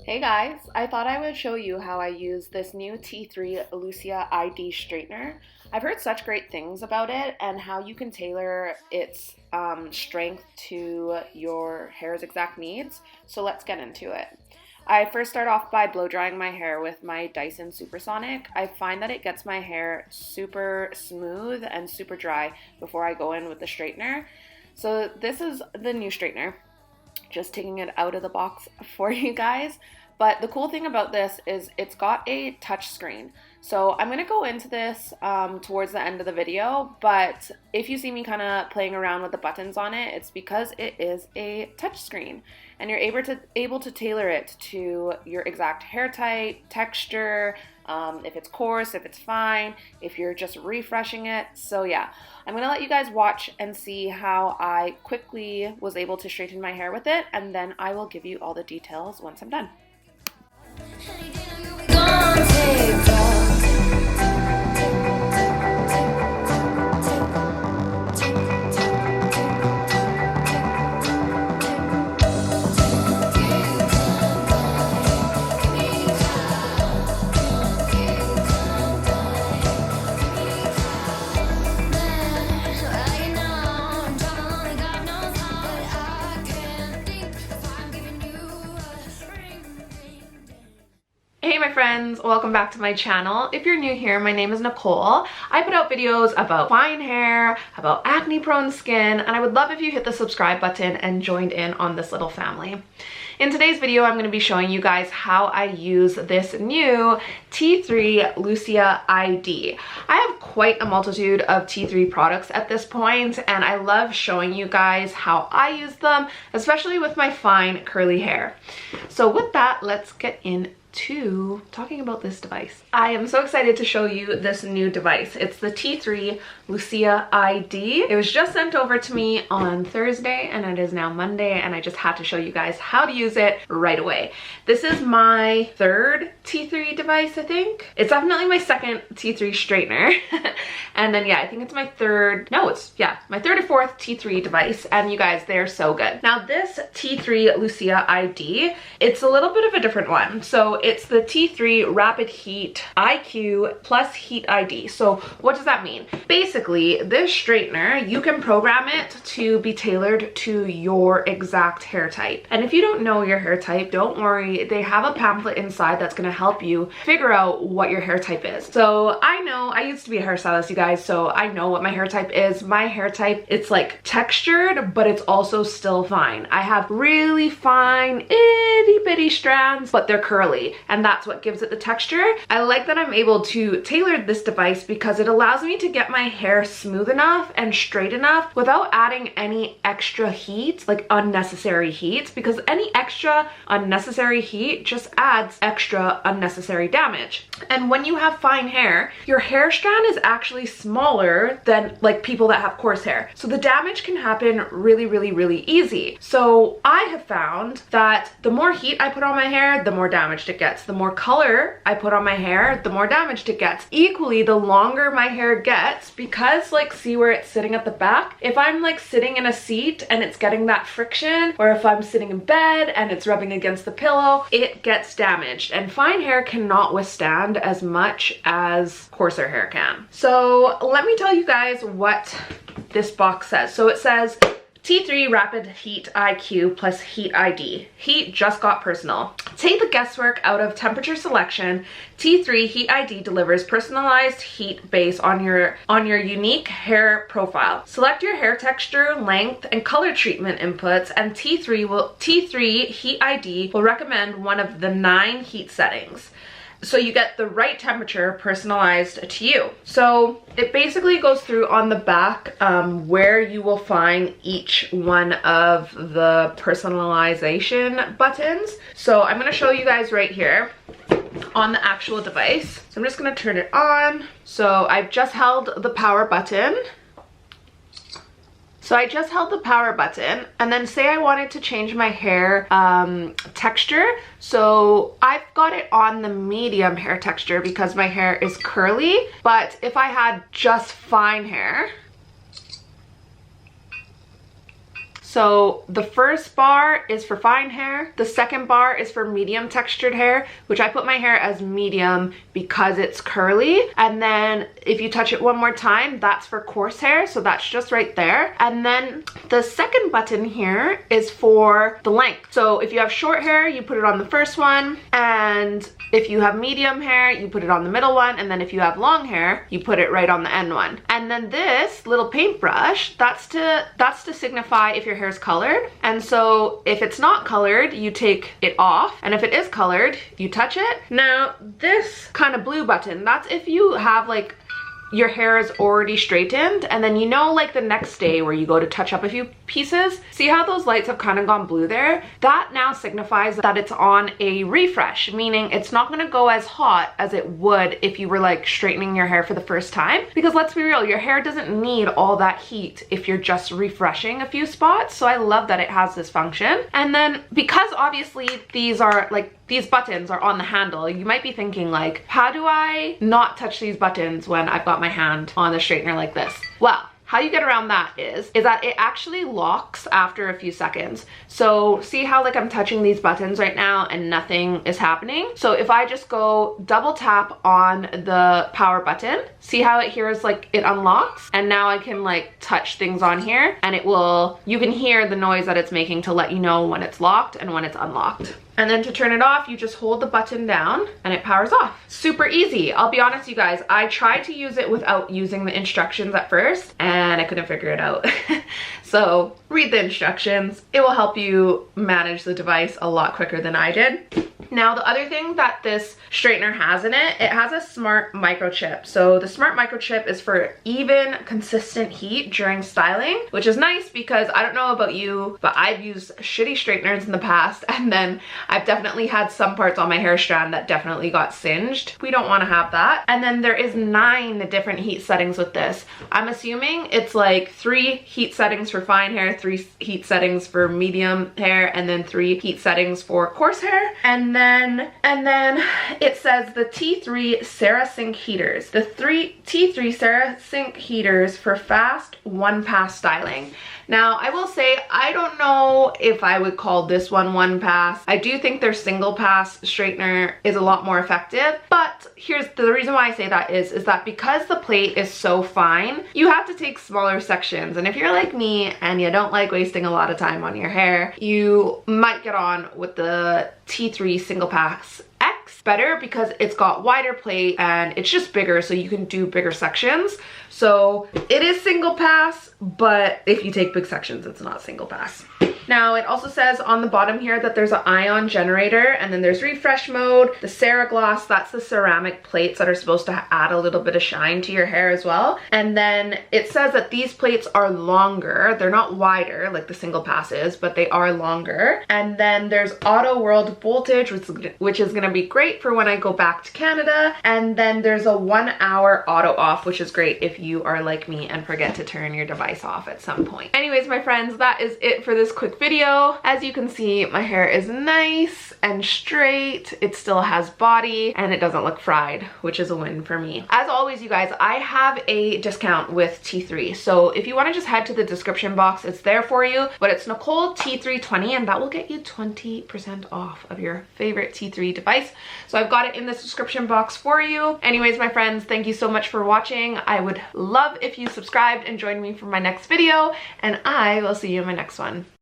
Hey guys, I thought I would show you how I use this new T3 Lucea Id straightener. I've heard such great things about it and how you can tailor its strength to your hair's exact needs. So let's get into it. I first start off by blow drying my hair with my Dyson Supersonic. I find that it gets my hair super smooth and super dry before I go in with the straightener. So this is the new straightener. Just taking it out of the box for you guys. But the cool thing about this is it's got a touch screen. So I'm going to go into this towards the end of the video, but if you see me kind of playing around with the buttons on it, it's because it is a touch screen and you're able to tailor it to your exact hair type, texture, if it's coarse, if it's fine, if you're just refreshing it. So yeah, I'm going to let you guys watch and see how I quickly was able to straighten my hair with it, and then I will give you all the details once I'm done. Hey my friends, welcome back to my channel. If you're new here, my name is Nicole. I put out videos about fine hair, about acne prone skin, and I would love if you hit the subscribe button and joined in on this little family. In today's video, I'm going to be showing you guys how I use this new T3 Lucea Id. I have quite a multitude of T3 products at this point, and I love showing you guys how I use them, especially with my fine curly hair. So with that, let's get into talking about this device. I am so excited to show you this new device. It's the T3 Lucea Id. It was just sent over to me on Thursday and it is now Monday, and I just had to show you guys how to use it right away. This is my third T3 device, I think. It's definitely my second T3 straightener. And then yeah, I think it's my third, my third or fourth T3 device, and you guys, they're so good. Now this T3 Lucea Id, it's a little bit of a different one. So it's the T3 Rapid Heat IQ plus Heat ID. So what does that mean? Basically, this straightener, you can program it to be tailored to your exact hair type. And if you don't know your hair type, don't worry. They have a pamphlet inside that's going to help you figure out what your hair type is. So I know, I used to be a hairstylist, you guys, so I know what my hair type is. My hair type, it's like textured, but it's also still fine. I have really fine, itty bitty strands, but they're curly, and that's what gives it the texture. I like that I'm able to tailor this device because it allows me to get my hair smooth enough and straight enough without adding any extra heat, like unnecessary heat, because any extra unnecessary heat just adds extra unnecessary damage. And when you have fine hair, your hair strand is actually smaller than like people that have coarse hair. So the damage can happen really easy. So I have found that the more heat I put on my hair, the more damaged it gets. The more color I put on my hair, the more damaged it gets. Equally, the longer my hair gets, because like, see where it's sitting at the back? If I'm like sitting in a seat and it's getting that friction, or if I'm sitting in bed and it's rubbing against the pillow, it gets damaged. And fine hair cannot withstand as much as coarser hair can. So let me tell you guys what this box says. So it says T3 Rapid Heat IQ plus Heat ID. Heat just got personal. Take the guesswork out of temperature selection. T3 Heat ID delivers personalized heat based on your unique hair profile. Select your hair texture, length, and color treatment inputs, and T3 Heat ID will recommend one of the 9 heat settings. So you get the right temperature personalized to you. So it basically goes through on the back where you will find each one of the personalization buttons. So I'm going to show you guys right here on the actual device. So I'm just going to turn it on. So I've just held the power button. So I just held the power button, and then say I wanted to change my hair texture. So I've got it on the medium hair texture because my hair is curly, but if I had just fine hair, So the first bar is for fine hair. The second bar is for medium textured hair, which I put my hair as medium because it's curly. And then if you touch it one more time, that's for coarse hair. So that's just right there. And then the second button here is for the length. So if you have short hair, you put it on the first one. And if you have medium hair, you put it on the middle one. And then if you have long hair, you put it right on the end one. And then this little paintbrush, that's to signify if your hair is colored. And so if it's not colored, you take it off. And if it is colored, you touch it. Now this kind of blue button, that's if you have like your hair is already straightened, and then you know, like the next day where you go to touch up a few pieces, see how those lights have kind of gone blue there? That now signifies that it's on a refresh, meaning it's not going to go as hot as it would if you were like straightening your hair for the first time. Because let's be real, your hair doesn't need all that heat if you're just refreshing a few spots. So I love that it has this function. And then because obviously these buttons are on the handle, you might be thinking like, how do I not touch these buttons when I've got my hand on the straightener like this? Well, how you get around that is that it actually locks after a few seconds. So see how like I'm touching these buttons right now and nothing is happening? So if I just go double tap on the power button, see how it here is like it unlocks, and now I can like touch things on here and it will, you can hear the noise that it's making to let you know when it's locked and when it's unlocked. And then to turn it off, you just hold the button down and it powers off. Super easy. I'll be honest, you guys, I tried to use it without using the instructions at first and I couldn't figure it out. So read the instructions. It will help you manage the device a lot quicker than I did. Now, the other thing that this straightener has in it, it has a smart microchip. So the smart microchip is for even, consistent heat during styling, which is nice because I don't know about you, but I've used shitty straighteners in the past, and then I've definitely had some parts on my hair strand that definitely got singed. We don't want to have that. And then there is 9 different heat settings with this. I'm assuming it's like 3 heat settings for fine hair, 3 heat settings for medium hair, and then 3 heat settings for coarse hair. And then it says the T3 Lucea heaters. The T3 Lucea heaters for fast one-pass styling. Now, I will say, I don't know if I would call this one pass. I do think their single pass straightener is a lot more effective, but here's the reason why I say that is that because the plate is so fine, you have to take smaller sections. And if you're like me and you don't like wasting a lot of time on your hair, you might get on with the T3 single pass X better because it's got wider plate and it's just bigger, so you can do bigger sections. So it is single pass, but if you take big sections, it's not single pass. Now, it also says on the bottom here that there's an ion generator, and then there's refresh mode, the Ceragloss, that's the ceramic plates that are supposed to add a little bit of shine to your hair as well. And then it says that these plates are longer. They're not wider like the single pass is, but they are longer. And then there's auto world voltage, which is gonna be great for when I go back to Canada. And then there's a 1-hour auto off, which is great if you are like me and forget to turn your device off at some point. Anyways, my friends, that is it for this quick video. As you can see, my hair is nice and straight. It still has body and it doesn't look fried, which is a win for me. As always, you guys, I have a discount with T3. So if you want to just head to the description box, it's there for you, but it's Nicole T320, and that will get you 20% off of your favorite T3 device. So I've got it in the description box for you. Anyways, my friends, thank you so much for watching. I would love if you subscribed and joined me for my next video, and I will see you in my next one.